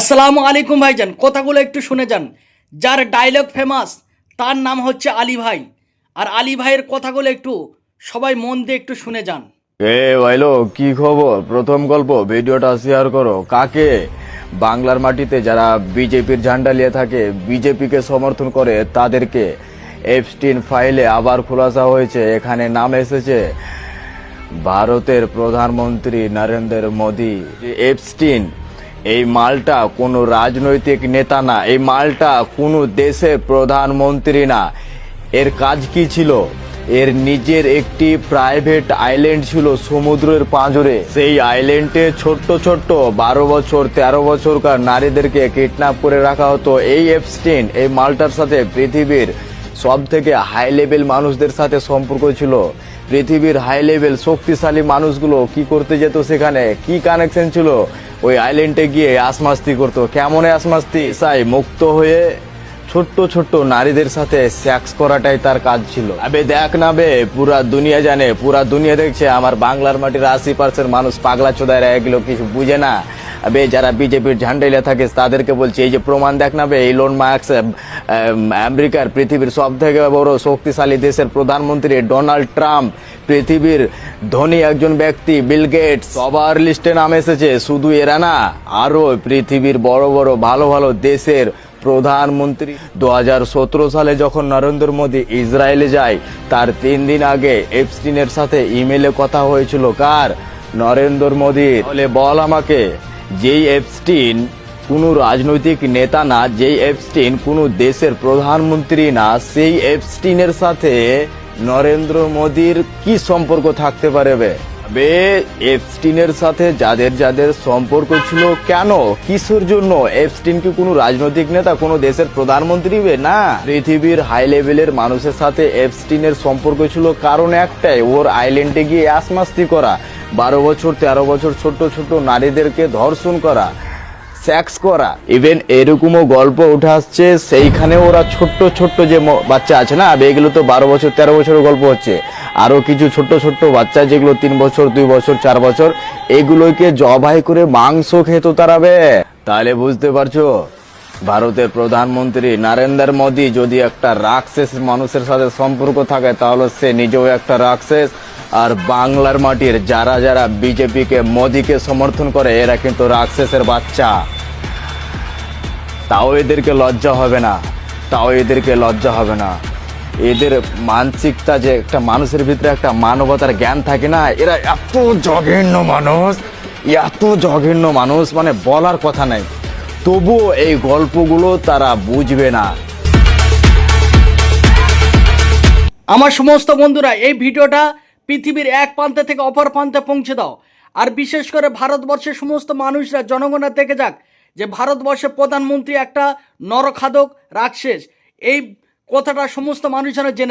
আসসালামু আলাইকুম ভাইজান, কথাগুলো একটু শুনে যান। যার ডায়লগ ফেমাস তার নাম হচ্ছে আলী ভাই। আর আলী ভাইয়ের কথাগুলো একটু সবাই মন দিয়ে একটু শুনে যান। ভাইলো, কি খবর? প্রথম গল্প, ভিডিওটা শেয়ার করো। কাকে? বাংলার মাটিতে যারা বিজেপির ঝান্ডা নিয়ে থাকে, বিজেপিকে সমর্থন করে, তাদেরকে এপস্টিন ফাইলে আবার খোলাসা হয়েছে। এখানে নাম এসেছে ভারতের প্রধানমন্ত্রী নরেন্দ্র মোদী। এপস্টিন এই মালটা কোনো রাজনৈতিক নেতা না, এই মালটা কোনো দেশের প্রধানমন্ত্রী না। এর কাজ কি ছিল? এর নিজের একটি প্রাইভেট আইল্যান্ড ছিল সমুদ্রের পাঁজরে। সেই আইল্যান্ডে ছোট্ট ছোট্ট 12 বছর 13 বছরকার নারীদেরকে কিডন্যাপ করে রাখা হতো। এই এপস্টিন এই মালটার সাথে পৃথিবীর সব থেকে হাই লেভেল মানুষদের সাথে সম্পর্ক ছিল। পৃথিবীর হাই লেভেল শক্তিশালী মানুষগুলো কি করতে যেত সেখানে? কি কানেকশন ছিল? ওই আইল্যান্ডে গিয়ে আসমাস্তি করতো। কেমন আসমাস্তি? সাই মুক্ত হয়ে ছোট্ট ছোট্ট নারীদের সাথে সেক্স করাটাই তার কাজ ছিল। আবে দেখ না বে, পুরা দুনিয়া জানে, পুরা দুনিয়া দেখছে। আমার বাংলার মাটির 80% মানুষ পাগলা চোদায় এগুলো কিছু বুঝে না। আবে যারা বিজেপির ঝান্ডাইলে থাকে তাদেরকে বলছে, এই যে প্রমাণ দেখ না বে, ইলন মাস্ক আমেরিকার পৃথিবীর সব থেকে বড় শক্তিশালী দেশের প্রধানমন্ত্রী, ডোনাল্ড ট্রাম্প পৃথিবীর ধনী একজন ব্যক্তি, বিল গেটস, সবার লিস্টে নাম এসেছে। শুধু এরা না, আরো পৃথিবীর বড় বড় ভালো ভালো দেশের প্রধানমন্ত্রী। 2017 সালে যখন নরেন্দ্র মোদী ইসরায়েলে যায়, তার 3 দিন আগে এপস্টিনের সাথে ইমেলে কথা হয়েছিল। কার? নরেন্দ্র মোদীর। বলে বল আমাকে, যেই এপস্টিন কোনো রাজনৈতিক নেতা না, যেই এপস্টিন কোনো দেশের প্রধানমন্ত্রী না, সেই এপস্টিনের সাথে নরেন্দ্র মোদীর কি সম্পর্ক থাকতে পারে বে? এপস্টিনের সাথে যাদের যাদের সম্পর্ক ছিল, কেন, কিসের জন্য? এপস্টিন কি কোনো রাজনৈতিক নেতা, কোনো দেশের প্রধানমন্ত্রী বে? না, পৃথিবীর হাই লেভেলের মানুষের সাথে এপস্টিনের সম্পর্ক ছিল কারণ একটাই, ওর আইল্যান্ডে গিয়ে আসমাস্তি করা, 12 বছর 13 বছর ছোট্ট ছোট্ট নারীদেরকে ধর্ষণ করা, সেক্স করা। ইভেন এরকমও গল্প উঠে আসছে, সেইখানে ওরা ছোট্ট ছোট্ট যে বাচ্চা আছে না, এগুলো তো 12 বছর 13 বছরের গল্প হচ্ছে। আরো কিছু ছোট্ট ছোট্ট বাচ্চা যেগুলো 3 বছর 2 বছর 4 বছর, এগুলোকে জবাই করে মাংস খেত তারা বে। তাহলে বুঝতে পারছো, ভারতের প্রধানমন্ত্রী নরেন্দ্র মোদী যদি একটা রাক্ষস মানুষের সাথে সম্পর্ক থাকে, তাহলে সে নিজেও একটা রাক্ষস। আর বাংলার মাটির যারা যারা বিজেপিকে, মোদীকে সমর্থন করে, এরা কিন্তু রাক্ষসের বাচ্চা। তাও এদেরকে লজ্জা হবে না, তাও এদেরকে লজ্জা হবে না। এদের মানসিকতা, যে একটা মানুষের ভিতরে একটা মানবতার জ্ঞান থাকে না, এরা এত জঘন্য মানুষ, এত জঘন্য মানুষ, মানে বলার কথা নাই। তবুও এই গল্পগুলো তারা বুঝবে না। আমার সমস্ত বন্ধুরা, এই ভিডিওটা পৃথিবীর এক প্রান্ত থেকে অপর প্রান্তে পৌঁছে দাও। আর বিশেষ করে ভারতবর্ষের সমস্ত মানুষরা, জনগণরা দেখে যাক যে ভারতবর্ষের প্রধানমন্ত্রী একটা নরখাদক রাক্ষস। এই কথাটা সমস্ত মানুষ যেন জেনে